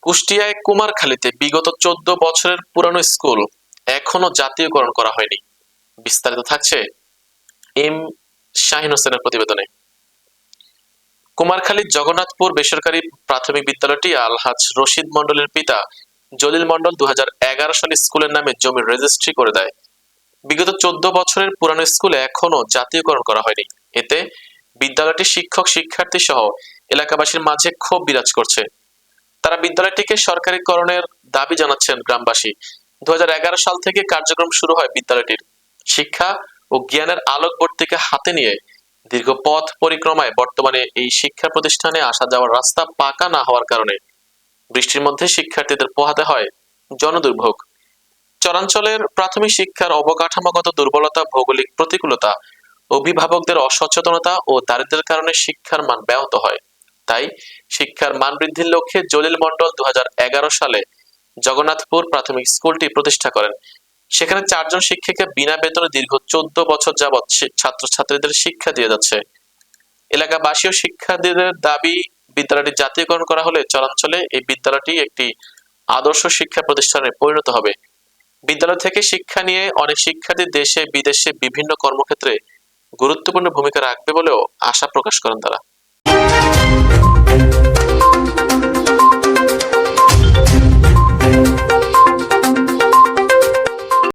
কুষ্টিয়ায় কুমারখালীতে বিগত 14 বছরের পুরানো স্কুল এখনো জাতীয়করণ করা হয়নি। বিস্তারিত থাকছে এম শাহিন হোসেনের প্রতিবেদনে। কুমারখালীর জগন্নাথপুর বেসরকারি প্রাথমিক বিদ্যালয়টি আলহাজ রশিদ মন্ডলের পিতা জলিল মন্ডল 2011 সালে স্কুলের নামে জমির রেজিস্ট্রি করে দেয়। বিগত 14 বছরের পুরানো স্কুলে এখনো জাতীয়করণ করা হয়নি। এতে বিদ্যালয়টির শিক্ষক শিক্ষার্থী সহ এলাকাবাসীর মাঝে ক্ষোভ বিরাজ করছে। তারা বিদ্যালয়টিকে সরকারিকরণের দাবি জানাচ্ছেন গ্রামবাসী। 2011 সাল থেকে কার্যক্রম শুরু হয় বিদ্যালয়টির। শিক্ষা ও জ্ঞানের আলোকবর্তিকা হাতে নিয়ে দীর্ঘ পথ পরিক্রমায় বর্তমানে এই শিক্ষা প্রতিষ্ঠানে আসা যাওয়ার রাস্তা পাকা না হওয়ার কারণে বৃষ্টির মধ্যে শিক্ষার্থীদের পোহাতে হয় জনদুর্ভোগ। চরাঞ্চলের প্রাথমিক শিক্ষার অবকাঠামোগত দুর্বলতা, ভৌগোলিক প্রতিকূলতা, অভিভাবকদের অসচেতনতা ও দারিদ্র্যের কারণে শিক্ষার মান ব্যাহত হয়। তাই শিক্ষার মান বৃদ্ধির লক্ষ্যে জলিল মন্ডল 2011 সালে জগন্নাথপুর প্রাথমিক স্কুলটি প্রতিষ্ঠা করেন। সেখানে 4 জন শিক্ষিকা বিনা বেতনে দীর্ঘ 14 বছর যাবৎ ছাত্রছাত্রীদের শিক্ষা দিয়ে যাচ্ছে। এলাকাবাসী ও শিক্ষার্থীদের দাবি, বিদ্যালয়টি জাতীয়করণ করা হলে চরাঞ্চলে এই বিদ্যালয়টি একটি আদর্শ শিক্ষা প্রতিষ্ঠানে পরিণত হবে। বিদ্যালয় থেকে শিক্ষা নিয়ে অনেক শিক্ষার্থী দেশে বিদেশে বিভিন্ন কর্মক্ষেত্রে গুরুত্বপূর্ণ ভূমিকা রাখবে বলেও আশা প্রকাশ করেন তারা।